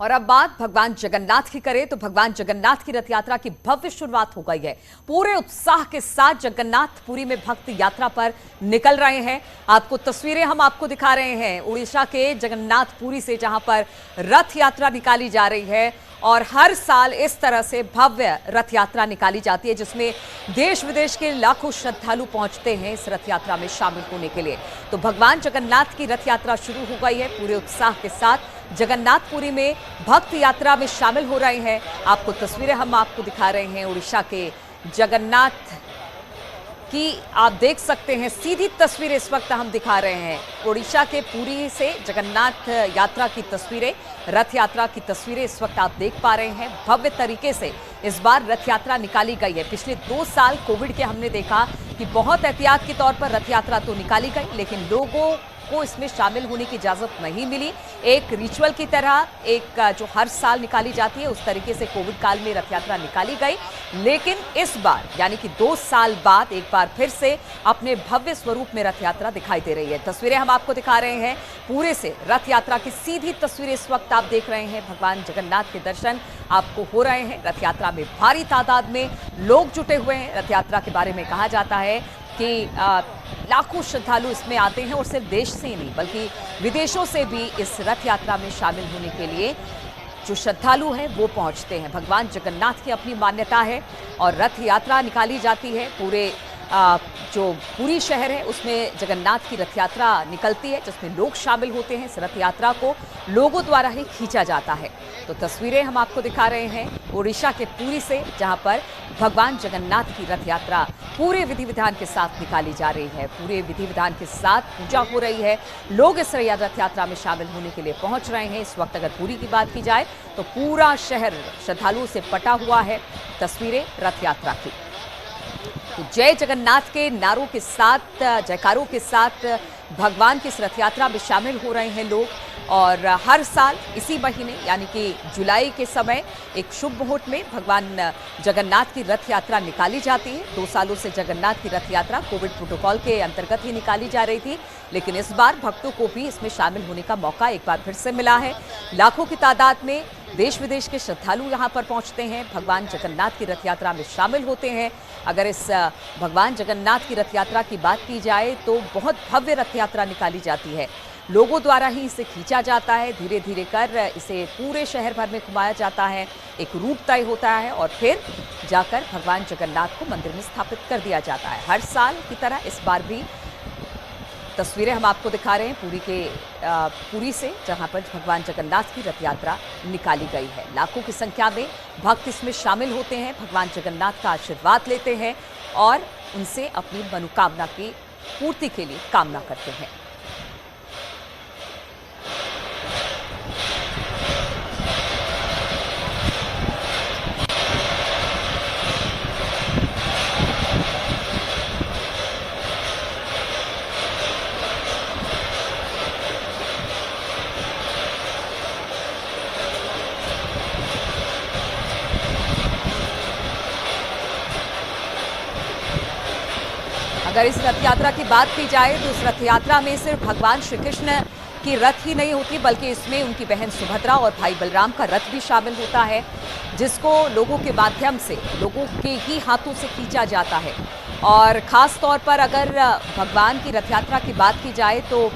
और अब बात भगवान जगन्नाथ की करें तो भगवान जगन्नाथ की रथ यात्रा की भव्य शुरुआत हो गई है। पूरे उत्साह के साथ जगन्नाथपुरी में भक्त यात्रा पर निकल रहे हैं। आपको तस्वीरें हम आपको दिखा रहे हैं उड़ीसा के जगन्नाथपुरी से, जहां पर रथ यात्रा निकाली जा रही है। और हर साल इस तरह से भव्य रथ यात्रा निकाली जाती है, जिसमें देश विदेश के लाखों श्रद्धालु पहुंचते हैं इस रथ यात्रा में शामिल होने के लिए। तो भगवान जगन्नाथ की रथ यात्रा शुरू हो गई है। पूरे उत्साह के साथ जगन्नाथपुरी में भक्त यात्रा में शामिल हो रहे हैं। आपको तस्वीरें हम आपको दिखा रहे हैं उड़ीसा के जगन्नाथ की, आप देख सकते हैं सीधी तस्वीरें इस वक्त हम दिखा रहे हैं उड़ीसा के पुरी से जगन्नाथ यात्रा की तस्वीरें, रथ यात्रा की तस्वीरें इस वक्त आप देख पा रहे हैं। भव्य तरीके से इस बार रथ यात्रा निकाली गई है। पिछले 2 साल कोविड के हमने देखा कि बहुत एहतियात के तौर पर रथ यात्रा तो निकाली गई, लेकिन लोगों को इसमें शामिल होने की इजाजत नहीं मिली। एक रिचुअल की तरह एक जो हर साल निकाली जाती है उस तरीके से कोविड काल में रथ यात्रा निकाली गई, लेकिन इस बार यानी कि 2 साल बाद एक बार फिर से अपने भव्य स्वरूप में रथ यात्रा दिखाई दे रही है। तस्वीरें हम आपको दिखा रहे हैं पूरे से रथ यात्रा की सीधी तस्वीरें इस वक्त आप देख रहे हैं। भगवान जगन्नाथ के दर्शन आपको हो रहे हैं। रथ यात्रा में भारी तादाद में लोग जुटे हुए हैं। रथ यात्रा के बारे में कहा जाता है कि लाखों श्रद्धालु इसमें आते हैं और सिर्फ देश से ही नहीं बल्कि विदेशों से भी इस रथ यात्रा में शामिल होने के लिए जो श्रद्धालु हैं वो पहुंचते हैं। भगवान जगन्नाथ की अपनी मान्यता है और रथ यात्रा निकाली जाती है। पूरे जो पुरी शहर है उसमें जगन्नाथ की रथ यात्रा निकलती है, जिसमें लोग शामिल होते हैं। इस रथ यात्रा को लोगों द्वारा ही खींचा जाता है। तो तस्वीरें हम आपको दिखा रहे हैं उड़ीसा के पुरी से, जहां पर भगवान जगन्नाथ की रथ यात्रा पूरे विधि विधान के साथ निकाली जा रही है। पूरे विधि विधान के साथ पूजा हो रही है। लोग इस रथ यात्रा में शामिल होने के लिए पहुंच रहे हैं। इस वक्त अगर पुरी की बात की जाए तो पूरा शहर श्रद्धालुओं से पटा हुआ है। तस्वीरें रथ यात्रा की, तो जय जगन्नाथ के नारों के साथ, जयकारों के साथ भगवान की इस रथ यात्रा में शामिल हो रहे हैं लोग। और हर साल इसी महीने यानी कि जुलाई के समय एक शुभ मुहूर्त में भगवान जगन्नाथ की रथ यात्रा निकाली जाती है। 2 सालों से जगन्नाथ की रथ यात्रा कोविड प्रोटोकॉल के अंतर्गत ही निकाली जा रही थी, लेकिन इस बार भक्तों को भी इसमें शामिल होने का मौका एक बार फिर से मिला है। लाखों की तादाद में देश विदेश के श्रद्धालु यहाँ पर पहुँचते हैं, भगवान जगन्नाथ की रथ यात्रा में शामिल होते हैं। अगर इस भगवान जगन्नाथ की रथ यात्रा की बात की जाए तो बहुत भव्य रथ यात्रा निकाली जाती है। लोगों द्वारा ही इसे खींचा जाता है। धीरे धीरे कर इसे पूरे शहर भर में घुमाया जाता है। एक रूट तय होता है और फिर जाकर भगवान जगन्नाथ को मंदिर में स्थापित कर दिया जाता है। हर साल की तरह इस बार भी तस्वीरें हम आपको दिखा रहे हैं पुरी से, जहां पर भगवान जगन्नाथ की रथ यात्रा निकाली गई है। लाखों की संख्या में भक्त इसमें शामिल होते हैं, भगवान जगन्नाथ का आशीर्वाद लेते हैं और उनसे अपनी मनोकामना की पूर्ति के लिए कामना करते हैं। अगर इस रथ यात्रा की बात की जाए तो इस रथ यात्रा में सिर्फ भगवान श्री कृष्ण की रथ ही नहीं होती, बल्कि इसमें उनकी बहन सुभद्रा और भाई बलराम का रथ भी शामिल होता है, जिसको लोगों के माध्यम से, लोगों के ही हाथों से खींचा जाता है। और ख़ास तौर पर अगर भगवान की रथ यात्रा की बात की जाए तो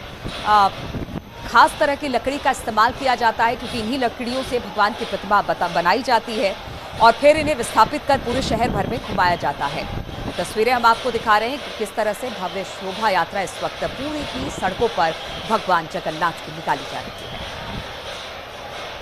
ख़ास तरह की लकड़ी का इस्तेमाल किया जाता है, क्योंकि इन्हीं लकड़ियों से भगवान की प्रतिमा बनाई जाती है और फिर इन्हें विस्थापित कर पूरे शहर भर में घुमाया जाता है। तस्वीरें हम आपको दिखा रहे हैं कि किस तरह से भव्य शोभा यात्रा इस वक्त पूरी की सड़कों पर भगवान जगन्नाथ की निकाली जा रही है।